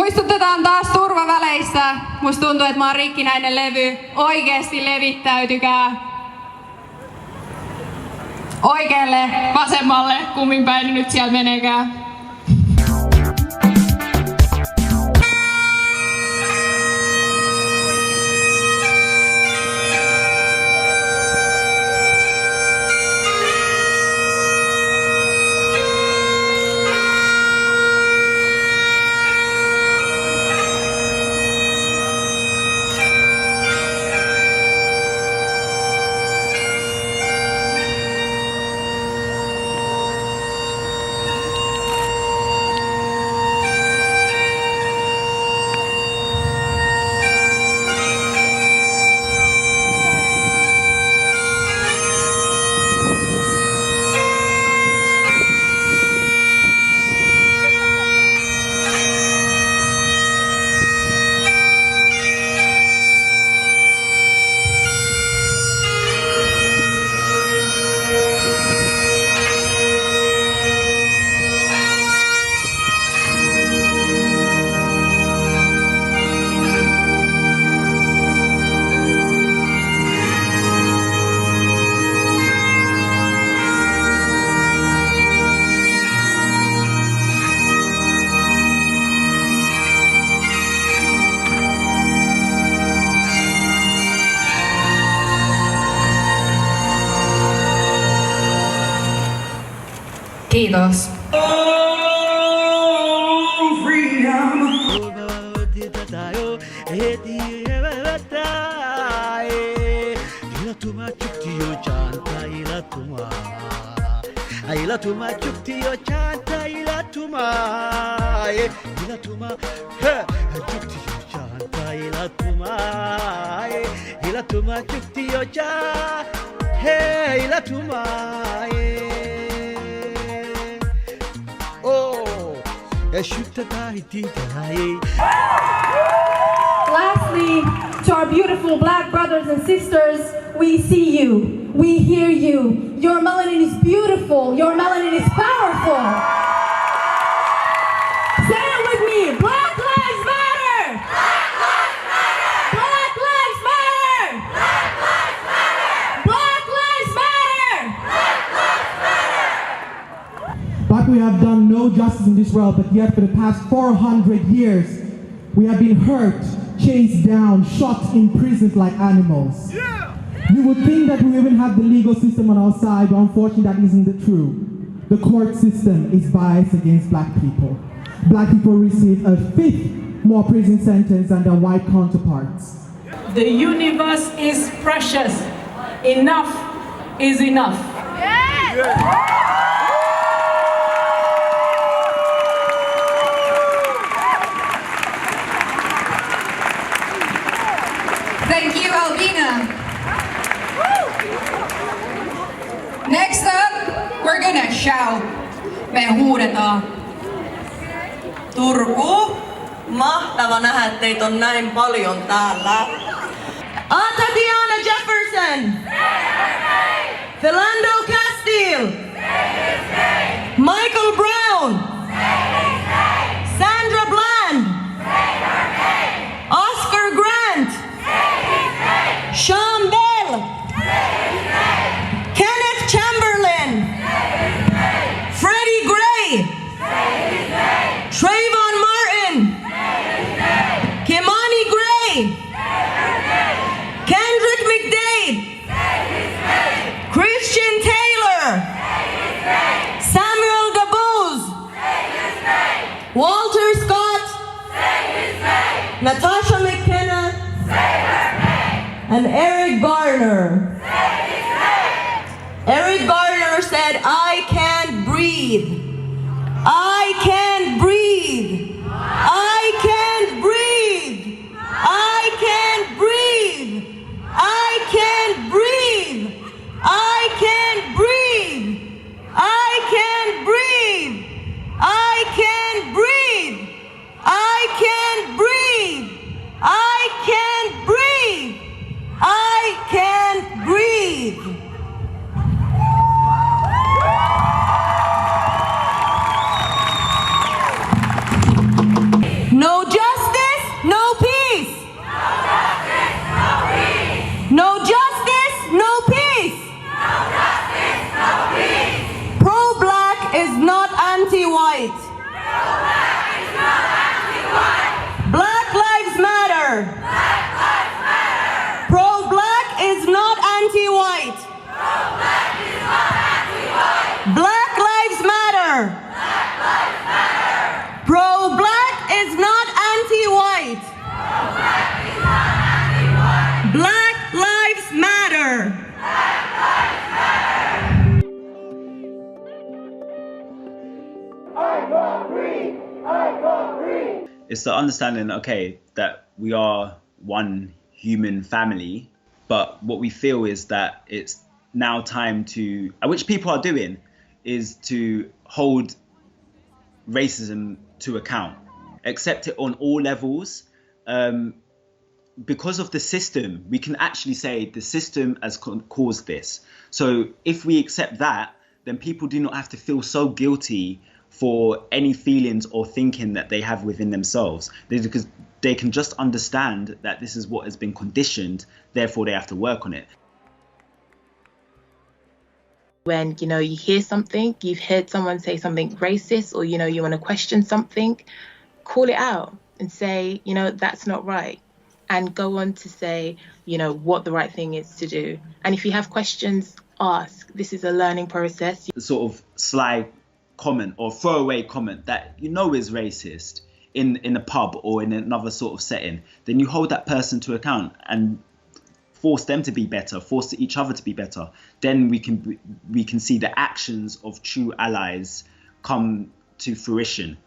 Muistutetaan taas turvaväleistä. Musta tuntuu, että mä oon rikkinäinen levy. Oikeesti levittäytykää. Oikealle, vasemmalle, kummin päin nyt siellä menekään. Kiitos. Lastly, to our beautiful black brothers and sisters, we see you, we hear you. Your melanin is beautiful, your melanin is powerful. Say it with me, Black Lives Matter! Black Lives Matter! Black Lives Matter! Black Lives Matter! Black Lives Matter! But we have done no justice in this world, but yet for the past 400 years, we have been hurt, chased down, shot, imprisoned like animals. Yeah. You would think that we even have the legal system on our side, but unfortunately that isn't the truth. The court system is biased against black people. Black people receive a fifth more prison sentence than their white counterparts. The universe is precious. Enough is enough. Yeah. Yeah. Thank you, Albina. Next up, we're gonna shout. Me huudetaan. Turku, mahtava nähdä, että teitä on näin paljon täällä. Tatiana Jefferson. Philando Castile. Michael Brown. Sandra Bland. Oscar Grant. Sean Bell. Kenneth Chamberlain. Freddie Gray. Trayvon Martin. Kimani Gray. Kendrick McDade. Christian Taylor. Samuel Dabuz. Walter Scott. Natasha McKenna. And Eric Garner. Eric Garner said, I can't breathe. I can't breathe. I can't breathe. I can't breathe. I can't breathe. I can't breathe. I can't breathe. I can't breathe. I can't breathe. I can't breathe. I can't breathe. it's the understanding, okay, that we are one human family, but what we feel is that it's now time to, which people are doing, is to hold racism to account, accept it on all levels. Because of the system, we can actually say the system has caused this. So if we accept that, then people do not have to feel so guilty for any feelings or thinking that they have within themselves, because they can just understand that this is what has been conditioned, therefore they have to work on it. When, you hear something, you've heard someone say something racist, or, you want to question something, call it out and say, that's not right. And go on to say, what the right thing is to do. And if you have questions, ask. This is a learning process. The sort of sly comment or throwaway comment that is racist in a pub or in another sort of setting, then you hold that person to account and force them to be better, force each other to be better. Then we can see the actions of true allies come to fruition.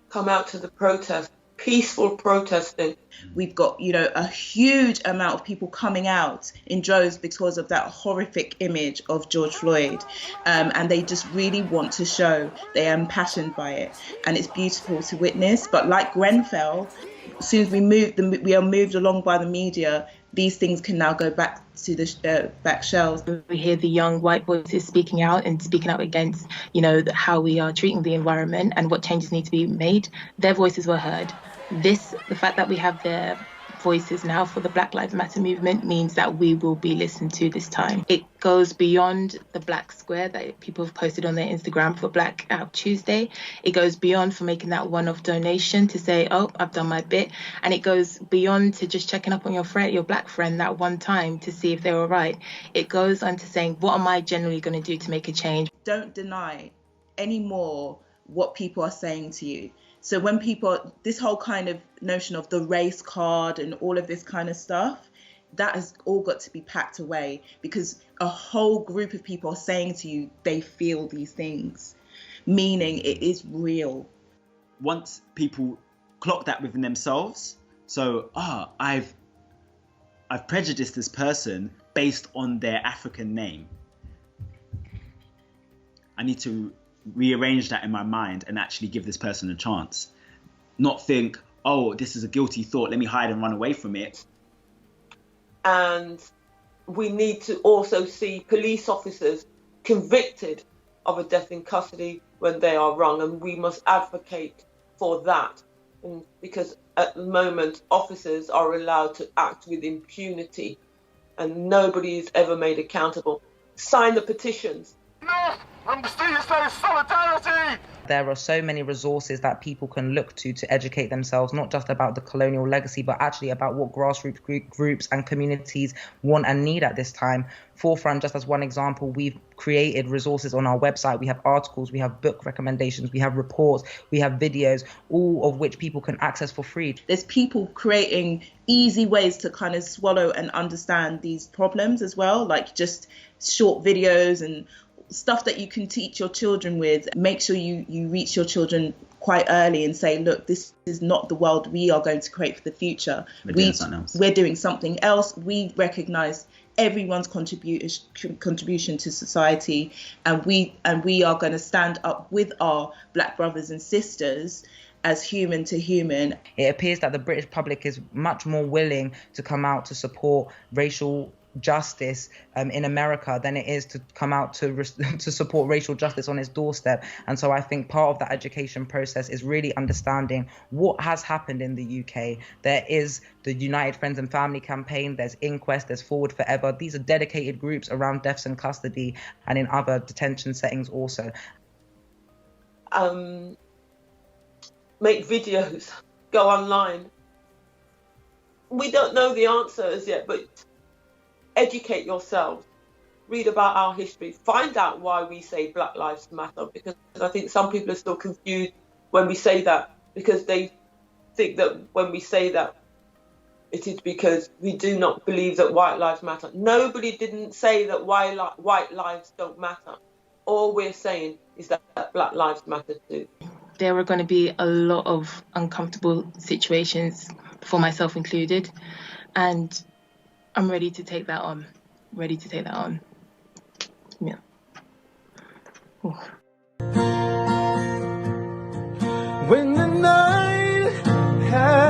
Come out to the protest. Peaceful protesting. We've got, a huge amount of people coming out in droves because of that horrific image of George Floyd. And they just really want to show they are impassioned by it. And it's beautiful to witness. But like Grenfell, as soon as we are moved along by the media, these things can now go back to the back shelves. We hear the young white voices speaking out against, how we are treating the environment and what changes need to be made. Their voices were heard. The fact that we have their voices now for the Black Lives Matter movement means that we will be listened to this time. It goes beyond the black square that people have posted on their Instagram for Black Out Tuesday. It goes beyond for making that one-off donation to say, oh, I've done my bit. And it goes beyond to just checking up on your black friend that one time to see if they were right. It goes on to saying, what am I generally going to do to make a change? Don't deny anymore what people are saying to you. So when this whole kind of notion of the race card and all of this kind of stuff, that has all got to be packed away, because a whole group of people are saying to you they feel these things, meaning it is real. Once people clock that within themselves, so I've prejudiced this person based on their African name, I need to rearrange that in my mind and actually give this person a chance. Not think, oh, this is a guilty thought, let me hide and run away from it. And we need to also see police officers convicted of a death in custody when they are wrong, and we must advocate for that. And because at the moment officers are allowed to act with impunity and nobody is ever made accountable. Sign the petitions. There are so many resources that people can look to educate themselves, not just about the colonial legacy, but actually about what grassroots groups and communities want and need at this time. Forefront, just as one example, we've created resources on our website. We have articles, we have book recommendations, we have reports, we have videos, all of which people can access for free. There's people creating easy ways to kind of swallow and understand these problems as well, like just short videos and stuff that you can teach your children with. Make sure you reach your children quite early and say, look, this is not the world we are going to create for the future. We're doing something else. We recognise everyone's contribution to society, and we are going to stand up with our Black brothers and sisters as human to human. It appears that the British public is much more willing to come out to support racial justice in America than it is to come out to support racial justice on its doorstep. And so I think part of that education process is really understanding what has happened in the UK. There is the United Friends and Family campaign, there's Inquest, there's Forward Forever. These are dedicated groups around deaths in custody and in other detention settings also. Make videos, go online. We don't know the answers yet, but educate yourselves, read about our history, find out why we say Black Lives Matter, because I think some people are still confused when we say that, because they think that when we say that it is because we do not believe that white lives matter. Nobody didn't say that white lives don't matter. All we're saying is that Black lives matter too. there are going to be a lot of uncomfortable situations, for myself included, and I'm ready to take that on. Yeah. Ooh. When the night has